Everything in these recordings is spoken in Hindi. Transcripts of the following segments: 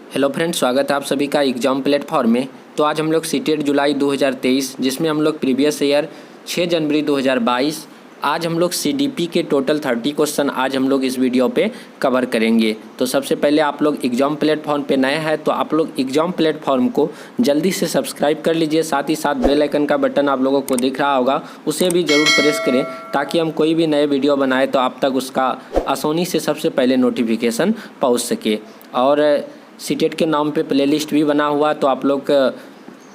हेलो फ्रेंड्स, स्वागत है आप सभी का एग्जाम प्लेटफॉर्म में। तो आज हम लोग सीटेट जुलाई 2023 जिसमें हम लोग प्रीवियस ईयर 6 जनवरी 2022 आज हम लोग सीडीपी के टोटल 30 क्वेश्चन आज हम लोग इस वीडियो पे कवर करेंगे। तो सबसे पहले आप लोग एग्जाम प्लेटफॉर्म पे नए हैं तो आप लोग एग्जाम प्लेटफॉर्म को जल्दी से सब्सक्राइब कर लीजिए। साथ ही साथ बेल आइकन का बटन आप लोगों को दिख रहा होगा, उसे भी ज़रूर प्रेस करें ताकि हम कोई भी नए वीडियो बनाए तो आप तक उसका आसानी से सबसे पहले नोटिफिकेशन पहुँच सके। और सीटेट के नाम पे प्लेलिस्ट भी बना हुआ, तो आप लोग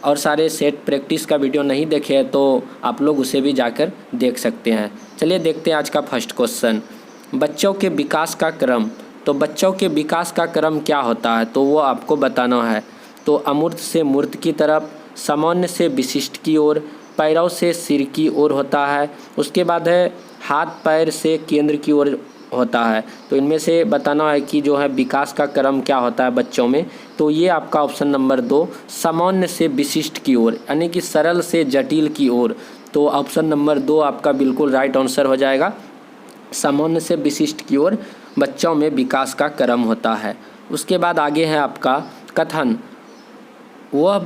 और सारे सेट प्रैक्टिस का वीडियो नहीं देखे तो आप लोग उसे भी जाकर देख सकते हैं। चलिए देखते हैं आज का फर्स्ट क्वेश्चन, बच्चों के विकास का क्रम। तो बच्चों के विकास का क्रम क्या होता है तो वो आपको बताना है। तो अमूर्त से मूर्त की तरफ, सामान्य से विशिष्ट की ओर, पैरों से सिर की ओर होता है। उसके बाद है हाथ पैर से केंद्र की ओर होता है। तो इनमें से बताना है कि जो है विकास का क्रम क्या होता है बच्चों में। तो ये आपका ऑप्शन नंबर 2 सामान्य से विशिष्ट की ओर यानी कि सरल से जटिल की ओर। तो ऑप्शन नंबर 2 आपका बिल्कुल राइट आंसर हो जाएगा। सामान्य से विशिष्ट की ओर बच्चों में विकास का क्रम होता है। उसके बाद आगे है आपका कथन, वह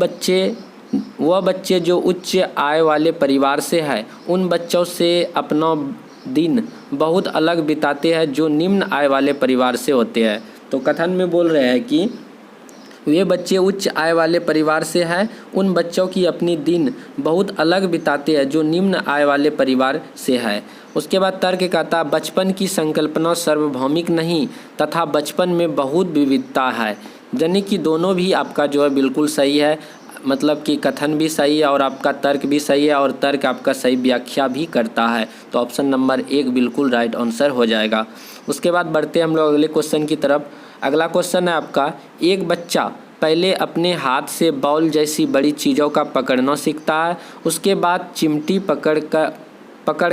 बच्चे जो उच्च आय वाले परिवार से है उन बच्चों से अपना दिन बहुत अलग बिताते हैं जो निम्न आय वाले परिवार से होते हैं। तो कथन में बोल रहे हैं कि वे बच्चे उच्च आय वाले परिवार से हैं, उन बच्चों की अपनी दिन बहुत अलग बिताते हैं जो निम्न आय वाले परिवार से है। उसके बाद तर्क कहता है बचपन की संकल्पना सार्वभौमिक नहीं तथा बचपन में बहुत विविधता है। यानी कि दोनों भी आपका जो है बिल्कुल सही है, मतलब कि कथन भी सही है और आपका तर्क भी सही है और तर्क आपका सही व्याख्या भी करता है। तो ऑप्शन नंबर 1 बिल्कुल राइट आंसर हो जाएगा। उसके बाद बढ़ते हम लोग अगले क्वेश्चन की तरफ। अगला क्वेश्चन है आपका, एक बच्चा पहले अपने हाथ से बॉल जैसी बड़ी चीज़ों का पकड़ना सीखता है, उसके बाद चिमटी पकड़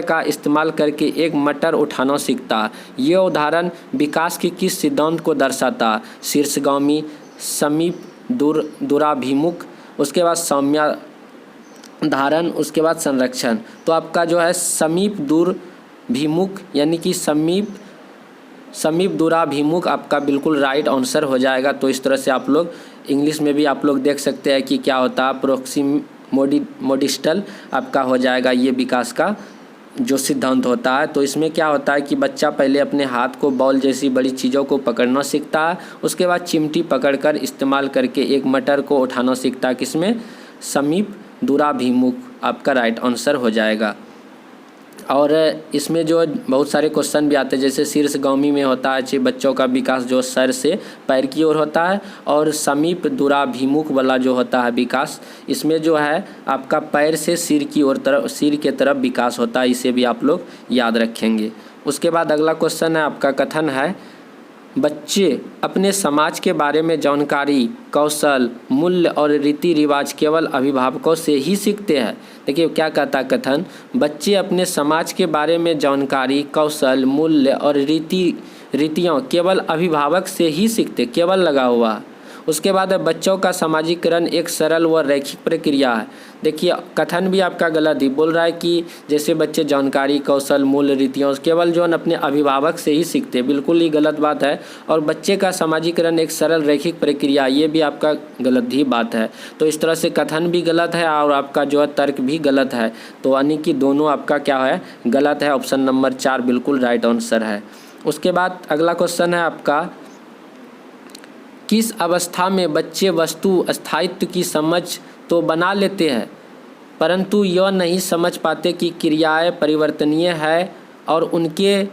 का इस्तेमाल करके एक मटर उठाना सीखता है। यह उदाहरण विकास के किस सिद्धांत को दर्शाता है? शीर्षगामी, समीप दूराभिमुख, उसके बाद सौम्य धारण, उसके बाद संरक्षण। तो आपका जो है समीप दूराभिमुख यानी कि समीप दूराभिमुख आपका बिल्कुल राइट आंसर हो जाएगा। तो इस तरह से आप लोग इंग्लिश में भी आप लोग देख सकते हैं कि क्या होता है, प्रोक्सिमोडिस्टल आपका हो जाएगा ये विकास का जो सिद्धांत होता है। तो इसमें क्या होता है कि बच्चा पहले अपने हाथ को बॉल जैसी बड़ी चीज़ों को पकड़ना सीखता है, उसके बाद चिमटी पकड़कर इस्तेमाल करके एक मटर को उठाना सीखता है। किसमें? समीप दूराभिमुख आपका राइट आंसर हो जाएगा। और इसमें जो बहुत सारे क्वेश्चन भी आते हैं, जैसे शीर्षगामी में होता है बच्चों का विकास जो सर से पैर की ओर होता है, और समीप दूराभिमुख वाला जो होता है विकास, इसमें जो है आपका पैर से सिर के तरफ विकास होता है। इसे भी आप लोग याद रखेंगे। उसके बाद अगला क्वेश्चन है आपका, कथन है बच्चे अपने समाज के बारे में जानकारी, कौशल, मूल्य और रीति रिवाज केवल अभिभावकों से ही सीखते हैं। देखिए क्या कहता है कथन, बच्चे अपने समाज के बारे में जानकारी, कौशल, मूल्य और रीतियाँ केवल अभिभावक से ही सीखते, केवल लगा हुआ है। उसके बाद है बच्चों का सामाजिकरण एक सरल व रैखिक प्रक्रिया है। देखिए कथन भी आपका गलत ही बोल रहा है कि जैसे बच्चे जानकारी, कौशल, मूल्य, रीतियों केवल जो अपने अभिभावक से ही सीखते, बिल्कुल ही गलत बात है। और बच्चे का सामाजिकरण एक सरल रैखिक प्रक्रिया, ये भी आपका गलत ही बात है। तो इस तरह से कथन भी गलत है और आपका जो है तर्क भी गलत है। तो यानी कि दोनों आपका क्या है, गलत है। ऑप्शन नंबर 4 बिल्कुल राइट आंसर है। उसके बाद अगला क्वेश्चन है आपका, किस अवस्था में बच्चे वस्तु स्थायित्व की समझ तो बना लेते हैं परंतु यह नहीं समझ पाते कि क्रियाएं परिवर्तनीय है और उनके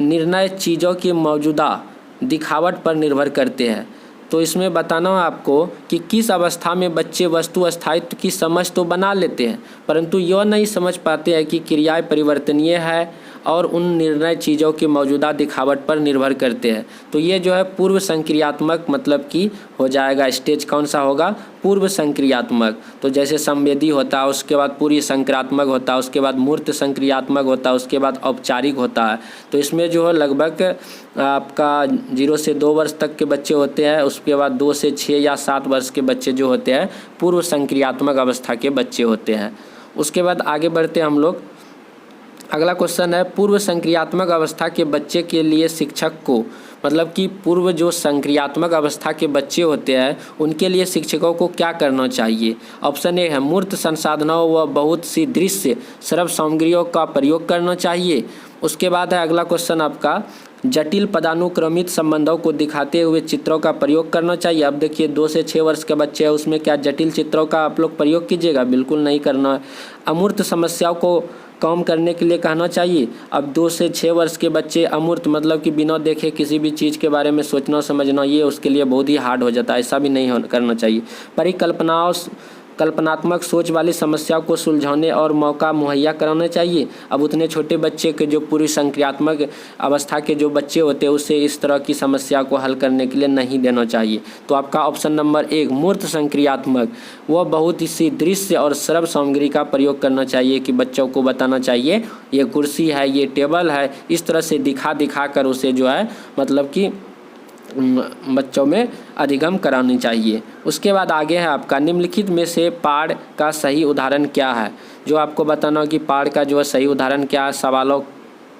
निर्णय चीज़ों की मौजूदा दिखावट पर निर्भर करते हैं। तो इसमें बताना है आपको कि किस अवस्था में बच्चे वस्तु स्थायित्व की समझ तो बना लेते हैं परंतु यह नहीं समझ पाते हैं कि क्रियाएं परिवर्तनीय है और उन निर्णय चीज़ों की मौजूदा दिखावट पर निर्भर करते हैं। तो ये जो है पूर्व संक्रियात्मक मतलब कि हो जाएगा। स्टेज कौन सा होगा? पूर्व संक्रियात्मक। तो जैसे संवेदी होता है, उसके बाद पूर्व संक्रियात्मक होता है, उसके बाद मूर्त संक्रियात्मक होता है, उसके बाद औपचारिक होता है। तो इसमें जो है लगभग आपका 0 से 2 वर्ष तक के बच्चे होते हैं, उसके बाद 2 से 6 या 7 वर्ष के बच्चे जो होते हैं पूर्व संक्रियात्मक अवस्था के बच्चे होते हैं। उसके बाद आगे बढ़ते हैं हम लोग। अगला क्वेश्चन है, पूर्व संक्रियात्मक अवस्था के बच्चे के लिए शिक्षक को मतलब कि पूर्व जो संक्रियात्मक अवस्था के बच्चे होते हैं उनके लिए शिक्षकों को क्या करना चाहिए। ऑप्शन ए है मूर्त संसाधनों व बहुत सी दृश्य श्रव्य सामग्रियों का प्रयोग करना चाहिए। उसके बाद है अगला क्वेश्चन आपका, जटिल पदानुक्रमित संबंधों को दिखाते हुए चित्रों का प्रयोग करना चाहिए। अब देखिए 2 से 6 वर्ष के बच्चे हैं, उसमें क्या जटिल चित्रों का आप लोग प्रयोग कीजिएगा, बिल्कुल नहीं करना है। अमूर्त समस्याओं को कम करने के लिए कहना चाहिए। अब 2 से 6 वर्ष के बच्चे अमूर्त मतलब कि बिना देखे किसी भी चीज़ के बारे में सोचना समझना, ये उसके लिए बहुत ही हार्ड हो जाता है, ऐसा भी नहीं करना चाहिए। परिकल्पनाओं कल्पनात्मक सोच वाली समस्याओं को सुलझाने और मौका मुहैया कराना चाहिए। अब उतने छोटे बच्चे के जो पूरी संक्रियात्मक अवस्था के जो बच्चे होते हैं उसे इस तरह की समस्या को हल करने के लिए नहीं देना चाहिए। तो आपका ऑप्शन नंबर 1 मूर्त संक्रियात्मक वह बहुत सी दृश्य और श्रव्य सामग्री का प्रयोग करना चाहिए कि बच्चों को बताना चाहिए ये कुर्सी है, ये टेबल है, इस तरह से दिखा कर उसे जो है मतलब कि बच्चों में अधिगम करानी चाहिए। उसके बाद आगे है आपका, निम्नलिखित में से पाठ का सही उदाहरण क्या है। जो आपको बताना कि पाठ का जो है सही उदाहरण क्या है, सवालों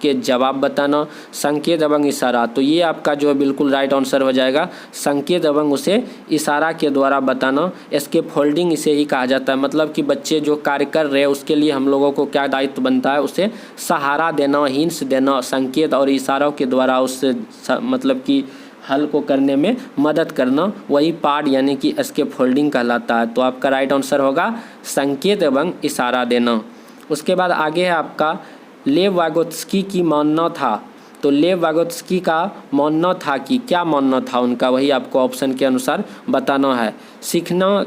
के जवाब बताना, संकेत एवं इशारा। तो ये आपका जो है बिल्कुल राइट आंसर हो जाएगा, संकेत एवं उसे इशारा के द्वारा बताना। इसके फोल्डिंग इसे ही कहा जाता है, मतलब कि बच्चे जो कार्य कर रहे हैं उसके लिए हम लोगों को क्या दायित्व बनता है, उसे सहारा देना, हिंस देना, संकेत और इशारों के द्वारा उससे मतलब कि हल को करने में मदद करना, वही पार्ट यानी कि इसके फोल्डिंग कहलाता है। तो आपका राइट आंसर होगा संकेत एवं इशारा देना। उसके बाद आगे है आपका, लेव वागोत्स्की की मानना था। तो लेव वागोत्स्की का मानना था कि क्या मानना था उनका, वही आपको ऑप्शन के अनुसार बताना है। सीखना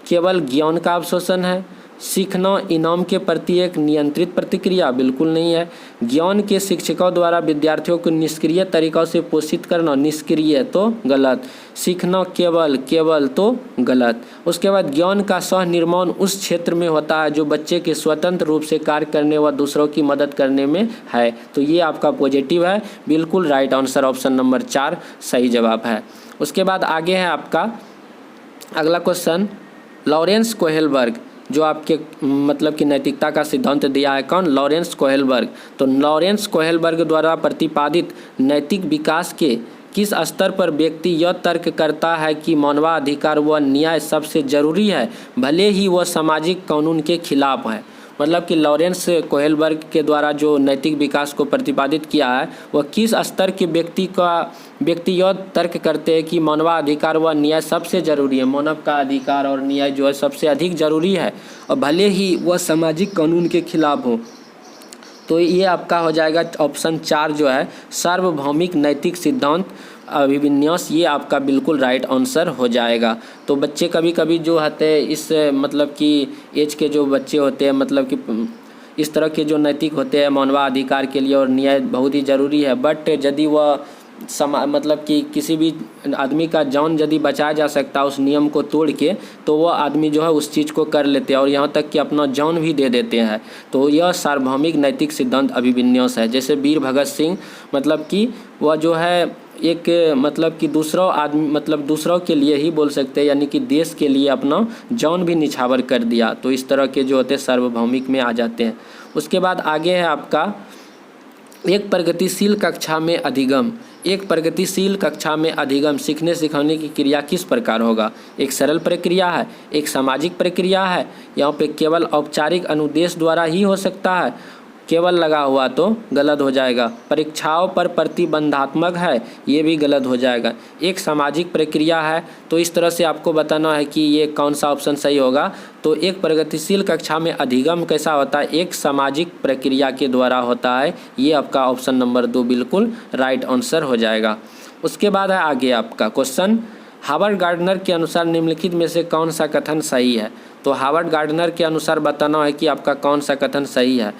केवल ज्ञान का अवशोषण है, सीखना इनाम के प्रति एक नियंत्रित प्रतिक्रिया, बिल्कुल नहीं है। ज्ञान के शिक्षकों द्वारा विद्यार्थियों को निष्क्रिय तरीक़ों से पोषित करना, निष्क्रिय तो गलत, सीखना केवल तो गलत। उसके बाद ज्ञान का सह निर्माण उस क्षेत्र में होता है जो बच्चे के स्वतंत्र रूप से कार्य करने व दूसरों की मदद करने में है। तो ये आपका पॉजिटिव है, बिल्कुल राइट आंसर ऑप्शन नंबर 4 सही जवाब है। उसके बाद आगे है आपका अगला क्वेश्चन, लॉरेंस कोहेलबर्ग जो आपके मतलब कि नैतिकता का सिद्धांत दिया है, कौन, लॉरेंस कोहेलबर्ग। तो लॉरेंस कोहेलबर्ग द्वारा प्रतिपादित नैतिक विकास के किस स्तर पर व्यक्ति यह तर्क करता है कि मानवाधिकार व न्याय सबसे जरूरी है, भले ही वह सामाजिक कानून के खिलाफ है। मतलब कि लॉरेंस कोहेलबर्ग के द्वारा जो नैतिक विकास को प्रतिपादित किया है वह किस स्तर के व्यक्ति यह तर्क करते हैं कि मानवाधिकार व न्याय सबसे ज़रूरी है, मानव का अधिकार और न्याय जो है सबसे अधिक ज़रूरी है और भले ही वह सामाजिक कानून के खिलाफ हो। तो ये आपका हो जाएगा ऑप्शन 4 जो है सार्वभौमिक नैतिक सिद्धांत अभिविन्यास, ये आपका बिल्कुल राइट आंसर हो जाएगा। तो बच्चे कभी कभी जो होते हैं इस मतलब कि एज के जो बच्चे होते हैं मतलब कि इस तरह के जो नैतिक होते हैं मानवाधिकार के लिए और न्याय बहुत ही ज़रूरी है, बट यदि वह मतलब कि किसी भी आदमी का जान यदि बचाया जा सकता है उस नियम को तोड़ के, तो वह आदमी जो है उस चीज़ को कर लेते हैं और यहाँ तक कि अपना जान भी दे देते हैं। तो यह सार्वभौमिक नैतिक सिद्धांत अभिविन्यास है। जैसे वीर भगत सिंह मतलब कि वह जो है एक मतलब कि दूसरों के लिए ही बोल सकते हैं, यानी कि देश के लिए अपना जान भी निछावर कर दिया। तो इस तरह के जो होते हैं सार्वभौमिक में आ जाते हैं। उसके बाद आगे है आपका, एक प्रगतिशील कक्षा में अधिगम। एक प्रगतिशील कक्षा में अधिगम सीखने सिखाने की क्रिया किस प्रकार होगा। एक सरल प्रक्रिया है, एक सामाजिक प्रक्रिया है, यहाँ पे केवल औपचारिक अनुदेश द्वारा ही हो सकता है, केवल लगा हुआ तो गलत हो जाएगा। परीक्षाओं पर प्रतिबंधात्मक है, ये भी गलत हो जाएगा। एक सामाजिक प्रक्रिया है, तो इस तरह से आपको बताना है कि ये कौन सा ऑप्शन सही होगा। तो एक प्रगतिशील कक्षा में अधिगम कैसा होता है, एक सामाजिक प्रक्रिया के द्वारा होता है, ये आपका ऑप्शन नंबर 2 बिल्कुल राइट आंसर हो जाएगा। उसके बाद है आगे आपका क्वेश्चन, हावर्ड गार्डनर के अनुसार निम्नलिखित में से कौन सा कथन सही है। तो हावर्ड गार्डनर के अनुसार बताना है कि आपका कौन सा कथन सही है।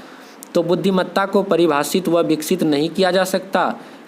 तो बुद्धिमत्ता को परिभाषित व विकसित नहीं किया जा सकता,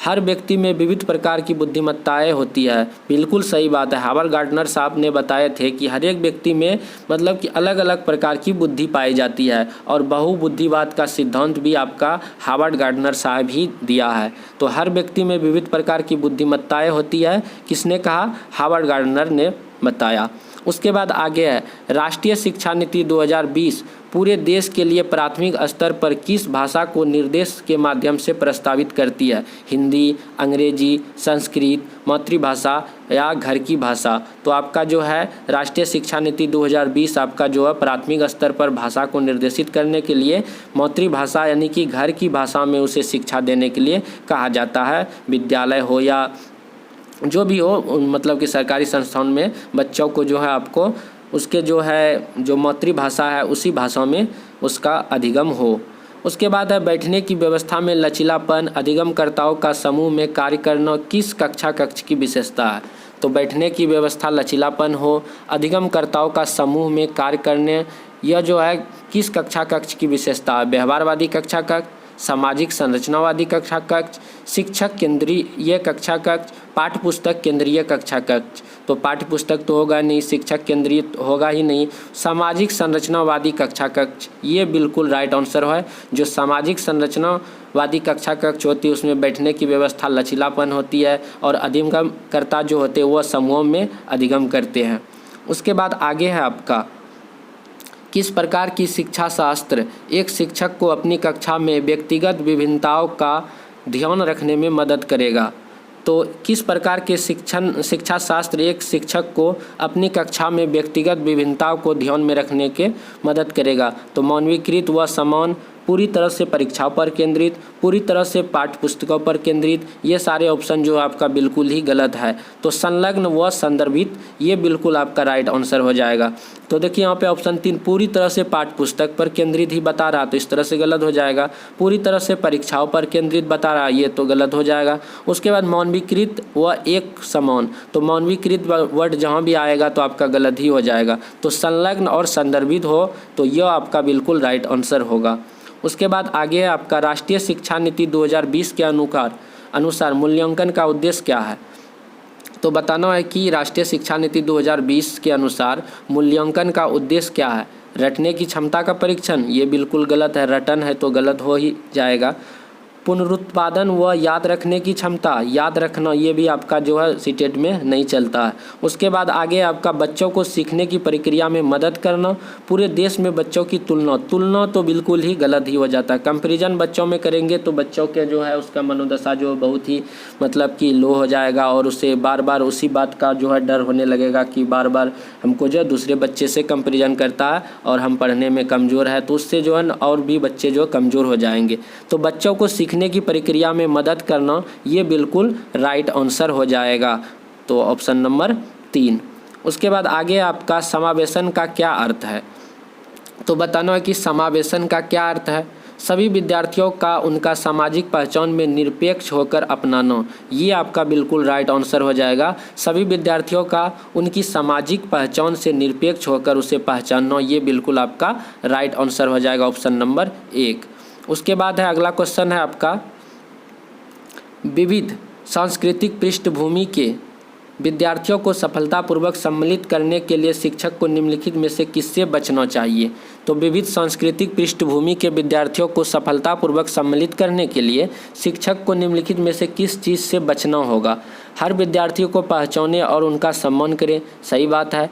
हर व्यक्ति में विविध प्रकार की बुद्धिमत्ताएं होती है, बिल्कुल सही बात है। हावर्ड गार्डनर साहब ने बताए थे कि हर एक व्यक्ति में मतलब कि अलग अलग प्रकार की बुद्धि पाई जाती है और बहुबुद्धिवाद का सिद्धांत भी आपका हावर्ड गार्डनर साहब ही दिया है। तो हर व्यक्ति में विविध प्रकार की बुद्धिमत्ताएं होती है, किसने कहा, हावर्ड गार्डनर ने बताया। उसके बाद आगे है राष्ट्रीय शिक्षा नीति 2020 पूरे देश के लिए प्राथमिक स्तर पर किस भाषा को निर्देश के माध्यम से प्रस्तावित करती है? हिंदी, अंग्रेजी, संस्कृत, मातृभाषा या घर की भाषा। तो आपका जो है राष्ट्रीय शिक्षा नीति 2020 आपका जो है प्राथमिक स्तर पर भाषा को निर्देशित करने के लिए मातृभाषा यानी कि घर की भाषा में उसे शिक्षा देने के लिए कहा जाता है। विद्यालय हो या जो भी हो, मतलब कि सरकारी संस्थान में बच्चों को जो है आपको उसके जो है जो मातृभाषा है उसी भाषा में उसका अधिगम हो। उसके बाद है बैठने की व्यवस्था में लचीलापन, अधिगमकर्ताओं का समूह में कार्य करना किस कक्ष की विशेषता है? तो बैठने की व्यवस्था लचीलापन हो, अधिगमकर्ताओं का समूह में कार्य करने, यह जो है किस कक्ष की विशेषता है? व्यवहारवादी कक्ष, सामाजिक संरचनावादी कक्ष, शिक्षक केंद्रीय कक्ष, पाठ्य पुस्तक केंद्रीय कक्ष। तो पाठ्य पुस्तक तो होगा नहीं, शिक्षक केंद्रीय होगा ही नहीं, सामाजिक संरचनावादी कक्ष ये बिल्कुल राइट आंसर है। जो सामाजिक संरचनावादी कक्ष होती है उसमें बैठने की व्यवस्था लचीलापन होती है और अधिगमकर्ता जो होते हैं वह समूहों में अधिगम करते हैं। उसके बाद आगे है आपका किस प्रकार की शिक्षा शास्त्र एक शिक्षक को अपनी कक्षा में व्यक्तिगत विभिन्नताओं का ध्यान रखने में मदद करेगा? तो किस प्रकार के शिक्षा शास्त्र एक शिक्षक को अपनी कक्षा में व्यक्तिगत विभिन्नताओं को ध्यान में रखने के मदद करेगा? तो मानवीकृत व समान, पूरी तरह से परीक्षाओं पर केंद्रित, पूरी तरह से पाठ्य पुस्तकों पर केंद्रित, ये सारे ऑप्शन जो आपका बिल्कुल ही गलत है। तो संलग्न व संदर्भित ये बिल्कुल आपका राइट आंसर हो जाएगा। तो देखिए यहाँ पे ऑप्शन 3 पूरी तरह से पाठ्य पुस्तक पर केंद्रित ही बता रहा, तो इस तरह से गलत हो जाएगा। पूरी तरह से परीक्षाओं पर केंद्रित बता रहा, ये तो गलत हो जाएगा। उसके बाद मानवीकृत व एक समान, तो मानवीकृत वर्ड जहाँ भी आएगा तो आपका गलत ही हो जाएगा। तो संलग्न और संदर्भित हो तो यह आपका बिल्कुल राइट आंसर होगा। उसके बाद आगे है आपका राष्ट्रीय शिक्षा नीति 2020 के अनुसार मूल्यांकन का उद्देश्य क्या है? तो बताना है कि राष्ट्रीय शिक्षा नीति 2020 के अनुसार मूल्यांकन का उद्देश्य क्या है? रटने की क्षमता का परीक्षण, ये बिल्कुल गलत है, रटन है तो गलत हो ही जाएगा। पुनरुत्पादन व याद रखने की क्षमता, याद रखना, ये भी आपका जो है सीटेट में नहीं चलता है। उसके बाद आगे आपका बच्चों को सीखने की प्रक्रिया में मदद करना, पूरे देश में बच्चों की तुलना तो बिल्कुल ही गलत ही हो जाता है। कंपैरिजन बच्चों में करेंगे तो बच्चों के जो है उसका मनोदशा जो बहुत ही मतलब कि लो हो जाएगा और उसे बार बार उसी बात का जो है डर होने लगेगा कि बार बार हमको जो दूसरे बच्चे से कंपैरिजन करता है और हम पढ़ने में कमज़ोर है, तो उससे जो है और भी बच्चे जो कमज़ोर हो जाएंगे। तो बच्चों को सीखने की प्रक्रिया में मदद करना ये बिल्कुल राइट आंसर हो जाएगा। तो ऑप्शन नंबर 3। उसके बाद आगे आपका समावेशन का क्या अर्थ है? तो बताना है कि समावेशन का क्या अर्थ है। सभी विद्यार्थियों का उनका सामाजिक पहचान में निरपेक्ष होकर अपनाना, ये आपका बिल्कुल राइट आंसर हो जाएगा। सभी विद्यार्थियों का उनकी सामाजिक पहचान से निरपेक्ष होकर उसे पहचानना, ये बिल्कुल आपका राइट आंसर हो जाएगा, ऑप्शन नंबर 1। उसके बाद है अगला क्वेश्चन है आपका विविध सांस्कृतिक पृष्ठभूमि के विद्यार्थियों को सफलतापूर्वक सम्मिलित करने के लिए शिक्षक को निम्नलिखित में से किससे बचना चाहिए? तो विविध सांस्कृतिक पृष्ठभूमि के विद्यार्थियों को सफलतापूर्वक सम्मिलित करने के लिए शिक्षक को निम्नलिखित में से किस चीज़ से बचना होगा? हर विद्यार्थियों को पहचाने और उनका सम्मान करें, सही बात है।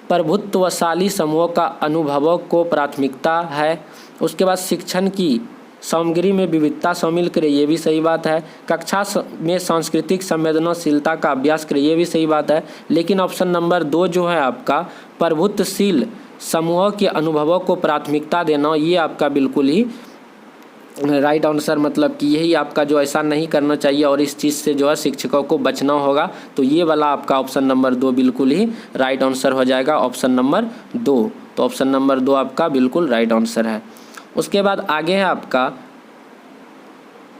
प्रभुत्वशाली समूहों का अनुभवों को प्राथमिकता है। उसके बाद शिक्षण की सामग्री में विविधता शामिल करें, ये भी सही बात है। कक्षा में सांस्कृतिक संवेदनशीलता का अभ्यास करें, ये भी सही बात है। लेकिन ऑप्शन नंबर 2 जो है आपका प्रभुत्वशील समूहों के अनुभवों को प्राथमिकता देना, ये आपका बिल्कुल ही राइट आंसर, मतलब कि यही आपका जो ऐसा नहीं करना चाहिए और इस चीज़ से जो है शिक्षकों को बचना होगा। तो ये वाला आपका ऑप्शन नंबर 2 बिल्कुल ही राइट आंसर हो जाएगा, ऑप्शन नंबर 2। तो ऑप्शन नंबर 2 आपका बिल्कुल राइट आंसर है। उसके बाद आगे है आपका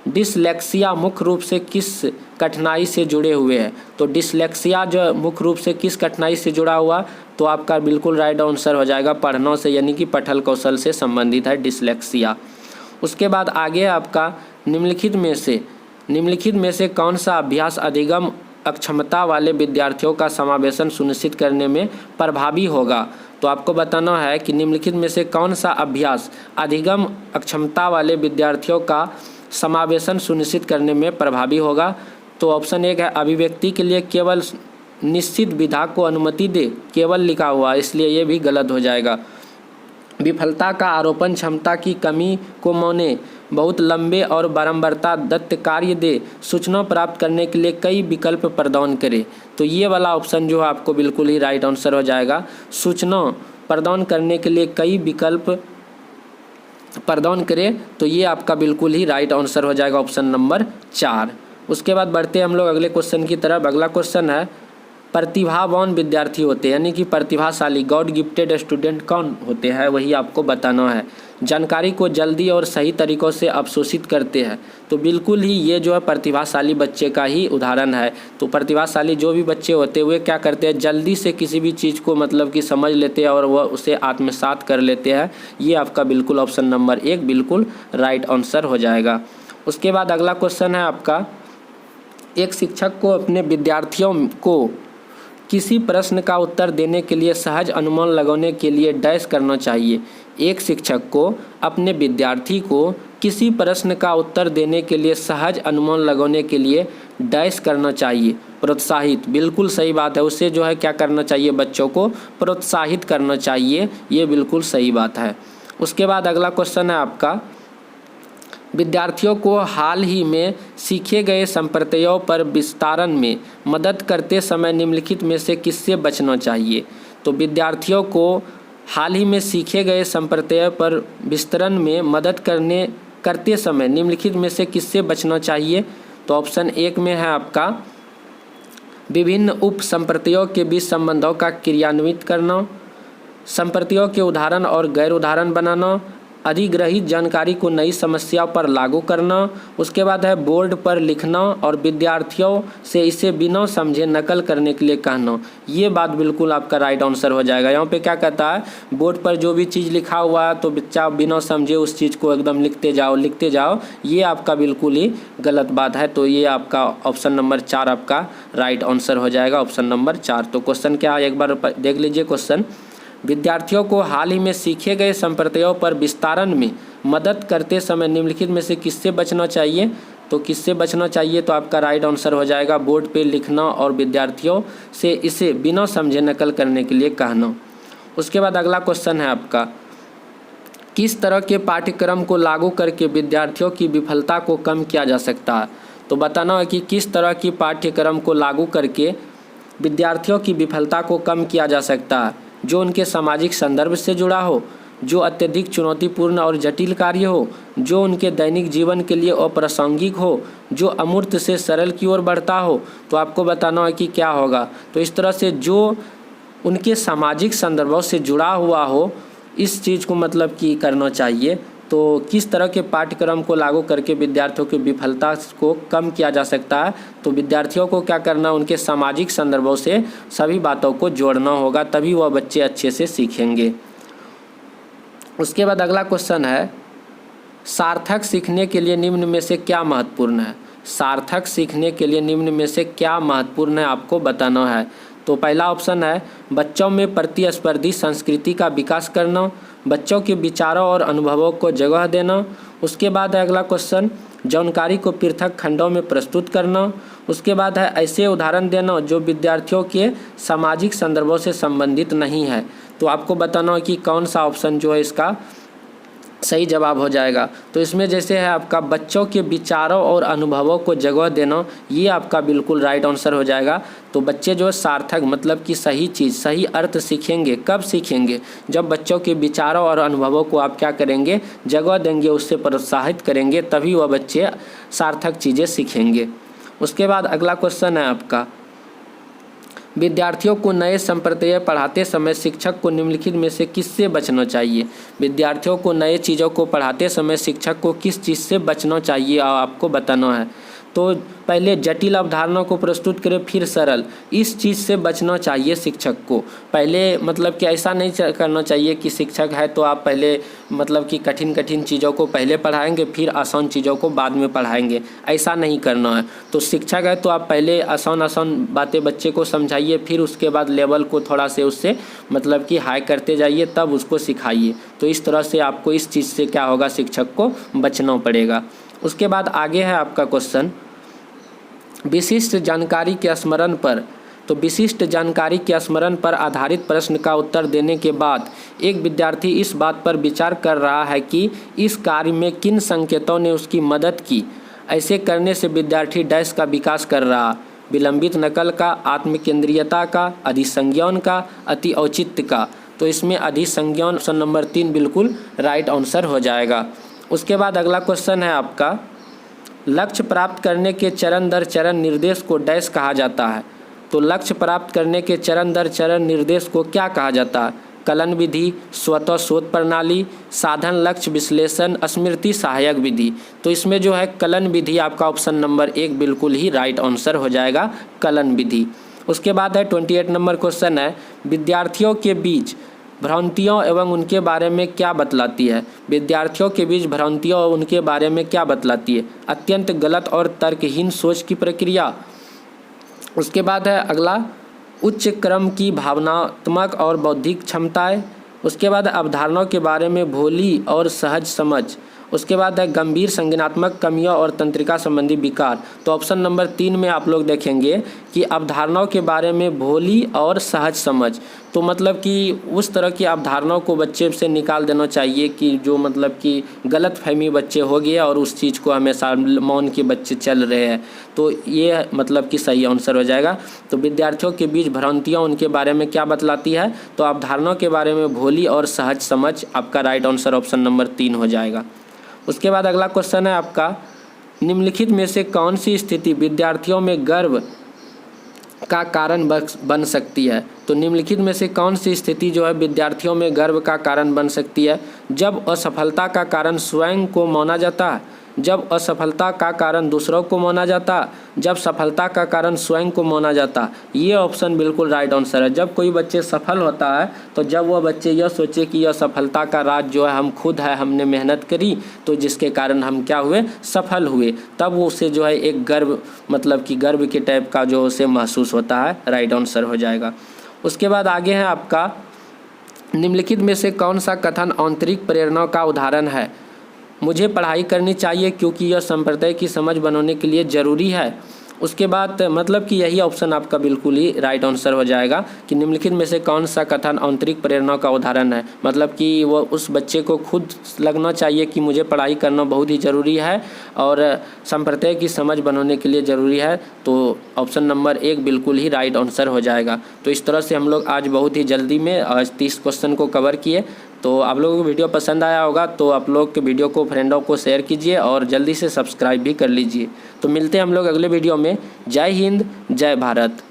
डिसलेक्सिया मुख्य रूप से किस कठिनाई से जुड़े हुए हैं? तो डिसलेक्सिया जो मुख्य रूप से किस कठिनाई से जुड़ा हुआ, तो आपका बिल्कुल राइट आंसर हो जाएगा पढ़ना से, यानी कि पठन कौशल से संबंधित है डिसलेक्सिया। उसके बाद आगे आपका निम्नलिखित में से कौन सा अभ्यास अधिगम अक्षमता वाले विद्यार्थियों का समावेशन सुनिश्चित करने में प्रभावी होगा? तो आपको बताना है कि निम्नलिखित में से कौन सा अभ्यास अधिगम अक्षमता वाले विद्यार्थियों का समावेशन सुनिश्चित करने में प्रभावी होगा। तो ऑप्शन 1 है अभिव्यक्ति के लिए केवल निश्चित विधा को अनुमति दे, केवल लिखा हुआ, इसलिए ये भी गलत हो जाएगा। विफलता का आरोपण क्षमता की कमी को मौने, बहुत लंबे और बारंबारता दत्त कार्य दे, सूचना प्राप्त करने के लिए कई विकल्प प्रदान करे। तो ये वाला ऑप्शन जो है आपको बिल्कुल ही राइट आंसर हो जाएगा। सूचना प्रदान करने के लिए कई विकल्प प्रदान करे, तो ये आपका बिल्कुल ही राइट आंसर हो जाएगा ऑप्शन नंबर 4। उसके बाद बढ़ते हैं हम लोग अगले क्वेश्चन की तरफ। अगला क्वेश्चन है प्रतिभावान विद्यार्थी होते हैं, यानी कि प्रतिभाशाली गॉड गिफ्टेड स्टूडेंट कौन होते हैं, वही आपको बताना है। जानकारी को जल्दी और सही तरीक़ों से अवशोषित करते हैं, तो बिल्कुल ही ये जो है प्रतिभाशाली बच्चे का ही उदाहरण है। तो प्रतिभाशाली जो भी बच्चे होते हैं वे क्या करते हैं, जल्दी से किसी भी चीज़ को मतलब कि समझ लेते हैं और वह उसे आत्मसात कर लेते हैं। ये आपका बिल्कुल ऑप्शन नंबर 1 बिल्कुल राइट आंसर हो जाएगा। उसके बाद अगला क्वेश्चन है आपका, एक शिक्षक को अपने विद्यार्थियों को किसी प्रश्न का उत्तर देने के लिए सहज अनुमान लगाने के लिए डैश करना चाहिए। एक शिक्षक को अपने विद्यार्थी को किसी प्रश्न का उत्तर देने के लिए सहज अनुमान लगाने के लिए डैश करना चाहिए, प्रोत्साहित। बिल्कुल सही बात है, उससे जो है क्या करना चाहिए, बच्चों को प्रोत्साहित करना चाहिए, ये बिल्कुल सही बात है। उसके बाद अगला क्वेश्चन है आपका, विद्यार्थियों को हाल ही में सीखे गए संप्रदायों पर विस्तारण में मदद करते समय निम्नलिखित में से किससे बचना चाहिए। तो विद्यार्थियों को हाल ही में सीखे गए संप्रदायों पर विस्तरण में मदद करते समय निम्नलिखित में से किससे बचना चाहिए। तो ऑप्शन 1 में है आपका विभिन्न उप संप्रदायों के बीच संबंधों का क्रियान्वित करना, संप्रदायों के उदाहरण और गैर उदाहरण बनाना, अधिग्रहित जानकारी को नई समस्याओं पर लागू करना, उसके बाद है बोर्ड पर लिखना और विद्यार्थियों से इसे बिना समझे नकल करने के लिए कहना। ये बात बिल्कुल आपका राइट आंसर हो जाएगा। यहाँ पे क्या कहता है, बोर्ड पर जो भी चीज़ लिखा हुआ है तो बच्चा बिना समझे उस चीज़ को एकदम लिखते जाओ, ये आपका बिल्कुल ही गलत बात है। तो ये आपका ऑप्शन नंबर 4 आपका राइट आंसर हो जाएगा, ऑप्शन नंबर 4। तो क्वेश्चन क्या है, एक बार देख लीजिए क्वेश्चन, विद्यार्थियों को हाल ही में सीखे गए संप्रदायों पर विस्तारण में मदद करते समय निम्नलिखित में से किससे बचना चाहिए। तो किससे बचना चाहिए, तो आपका राइट आंसर हो जाएगा बोर्ड पे लिखना और विद्यार्थियों से इसे बिना समझे नकल करने के लिए कहना। उसके बाद अगला क्वेश्चन है आपका, किस तरह के पाठ्यक्रम को लागू करके विद्यार्थियों की विफलता को कम किया जा सकता है। तो बताना है कि किस तरह की पाठ्यक्रम को लागू करके विद्यार्थियों की विफलता को कम किया जा सकता है, जो उनके सामाजिक संदर्भ से जुड़ा हो, जो अत्यधिक चुनौतीपूर्ण और जटिल कार्य हो, जो उनके दैनिक जीवन के लिए अप्रासंगिक हो, जो अमूर्त से सरल की ओर बढ़ता हो। तो आपको बताना है कि क्या होगा। तो इस तरह से जो उनके सामाजिक संदर्भों से जुड़ा हुआ हो, इस चीज़ को मतलब कि करना चाहिए। तो किस तरह के पाठ्यक्रम को लागू करके विद्यार्थियों की विफलता को कम किया जा सकता है। तो विद्यार्थियों को क्या करना, उनके सामाजिक संदर्भों से सभी बातों को जोड़ना होगा, तभी वह बच्चे अच्छे से सीखेंगे। उसके बाद अगला क्वेश्चन है, सार्थक सीखने के लिए निम्न में से क्या महत्वपूर्ण है। सार्थक सीखने के लिए निम्न में से क्या महत्वपूर्ण है, आपको बताना है। तो पहला ऑप्शन है बच्चों में प्रतिस्पर्धी संस्कृति का विकास करना, बच्चों के विचारों और अनुभवों को जगह देना। उसके बाद है अगला क्वेश्चन, जानकारी को पृथक खंडों में प्रस्तुत करना। उसके बाद है ऐसे उदाहरण देना जो विद्यार्थियों के सामाजिक संदर्भों से संबंधित नहीं है। तो आपको बताना है कि कौन सा ऑप्शन जो है इसका सही जवाब हो जाएगा। तो इसमें जैसे है आपका बच्चों के विचारों और अनुभवों को जगह देना, ये आपका बिल्कुल राइट आंसर हो जाएगा। तो बच्चे जो है सार्थक मतलब कि सही चीज़, सही अर्थ सीखेंगे। कब सीखेंगे, जब बच्चों के विचारों और अनुभवों को आप क्या करेंगे, जगह देंगे, उससे प्रोत्साहित करेंगे, तभी वह बच्चे सार्थक चीज़ें सीखेंगे। उसके बाद अगला क्वेश्चन है आपका, विद्यार्थियों को नए संप्रदाय पढ़ाते समय शिक्षक को निम्नलिखित में से किससे बचना चाहिए। विद्यार्थियों को नए चीज़ों को पढ़ाते समय शिक्षक को किस चीज़ से बचना चाहिए आपको बताना है। तो पहले जटिल अवधारणा को प्रस्तुत करें, फिर सरल, इस चीज़ से बचना चाहिए शिक्षक को। पहले मतलब कि ऐसा नहीं करना चाहिए कि शिक्षक है तो आप पहले मतलब कि कठिन चीज़ों को पहले पढ़ाएंगे, फिर आसान चीज़ों को बाद में पढ़ाएंगे, ऐसा नहीं करना है। तो शिक्षक है तो आप पहले आसान बातें बच्चे को समझाइए, फिर उसके बाद लेवल को थोड़ा से उससे मतलब कि हाई करते जाइए, तब उसको सिखाइए। तो इस तरह से आपको इस चीज़ से क्या होगा, शिक्षक को बचना पड़ेगा। उसके बाद आगे है आपका क्वेश्चन, विशिष्ट जानकारी के स्मरण पर तो विशिष्ट जानकारी के स्मरण पर आधारित प्रश्न का उत्तर देने के बाद एक विद्यार्थी इस बात पर विचार कर रहा है कि इस कार्य में किन संकेतों ने उसकी मदद की। ऐसे करने से विद्यार्थी डैश का विकास कर रहा, विलंबित नकल का, आत्मकेंद्रियता का, अधिसंज्ञान का, अति औचित्य का। तो इसमें अधिसंज्ञान ऑप्शन नंबर 3 बिल्कुल राइट आंसर हो जाएगा। उसके बाद अगला क्वेश्चन है आपका, लक्ष्य प्राप्त करने के चरण दर चरण निर्देश को डैश कहा जाता है। तो लक्ष्य प्राप्त करने के चरण दर चरण निर्देश को क्या कहा जाता है? कलन विधि, स्वतः शोध प्रणाली, साधन लक्ष्य विश्लेषण, स्मृति सहायक विधि। तो इसमें जो है कलन विधि आपका ऑप्शन नंबर 1 बिल्कुल ही राइट आंसर हो जाएगा, कलन विधि। उसके बाद है 28 नंबर क्वेश्चन है, विद्यार्थियों के बीच भ्रांतियों एवं उनके बारे में क्या बतलाती है? विद्यार्थियों के बीच भ्रांतियों और उनके बारे में क्या बतलाती है? अत्यंत गलत और तर्कहीन सोच की प्रक्रिया। उसके बाद है अगला, उच्च क्रम की भावनात्मक और बौद्धिक क्षमताएं। उसके बाद अवधारणाओं के बारे में भोली और सहज समझ। उसके बाद है गंभीर संज्ञानात्मक कमियों और तंत्रिका संबंधी विकार। तो ऑप्शन नंबर 3 में आप लोग देखेंगे कि अवधारणाओं के बारे में भोली और सहज समझ। तो मतलब कि उस तरह की अवधारणाओं को बच्चे से निकाल देना चाहिए कि जो मतलब कि गलत फहमी बच्चे हो गए और उस चीज़ को हमेशा मान के बच्चे चल रहे हैं। तो ये मतलब कि सही आंसर हो जाएगा। तो विद्यार्थियों के बीच भ्रांतियाँ उनके बारे में क्या बतलाती है? तो अवधारणाओं के बारे में भोली और सहज समझ आपका राइट आंसर ऑप्शन नंबर 3 हो जाएगा। उसके बाद अगला क्वेश्चन है आपका, निम्नलिखित में से कौन सी स्थिति विद्यार्थियों में गर्व का कारण बन सकती है? तो निम्नलिखित में से कौन सी स्थिति जो है विद्यार्थियों में गर्व का कारण बन सकती है? जब असफलता का कारण स्वयं को माना जाता है, जब असफलता का कारण दूसरों को माना जाता, जब सफलता का कारण स्वयं को माना जाता। ये ऑप्शन बिल्कुल राइट आंसर है। जब कोई बच्चे सफल होता है तो जब वह बच्चे यह सोचे कि यह सफलता का राज जो है हम खुद है, हमने मेहनत करी तो जिसके कारण हम क्या हुए, सफल हुए, तब वो उसे जो है एक गर्व मतलब कि गर्व के टाइप का जो उसे महसूस होता है, राइट आंसर हो जाएगा। उसके बाद आगे है आपका, निम्नलिखित में से कौन सा कथन आंतरिक प्रेरणा का उदाहरण है? मुझे पढ़ाई करनी चाहिए क्योंकि यह संप्रदाय की समझ बनाने के लिए ज़रूरी है। उसके बाद मतलब कि यही ऑप्शन आपका बिल्कुल ही राइट आंसर हो जाएगा कि निम्नलिखित में से कौन सा कथन आंतरिक प्रेरणा का उदाहरण है। मतलब कि वो उस बच्चे को खुद लगना चाहिए कि मुझे पढ़ाई करना बहुत ही ज़रूरी है और संप्रदाय की समझ बनाने के लिए ज़रूरी है। तो ऑप्शन नंबर 1 बिल्कुल ही राइट आंसर हो जाएगा। तो इस तरह से हम लोग आज बहुत ही जल्दी में आज 30 क्वेश्चन को कवर किए। तो आप लोगों को वीडियो पसंद आया होगा तो आप लोग के वीडियो को फ्रेंडों को शेयर कीजिए और जल्दी से सब्सक्राइब भी कर लीजिए। तो मिलते हैं हम लोग अगले वीडियो में। जय हिंद, जय भारत।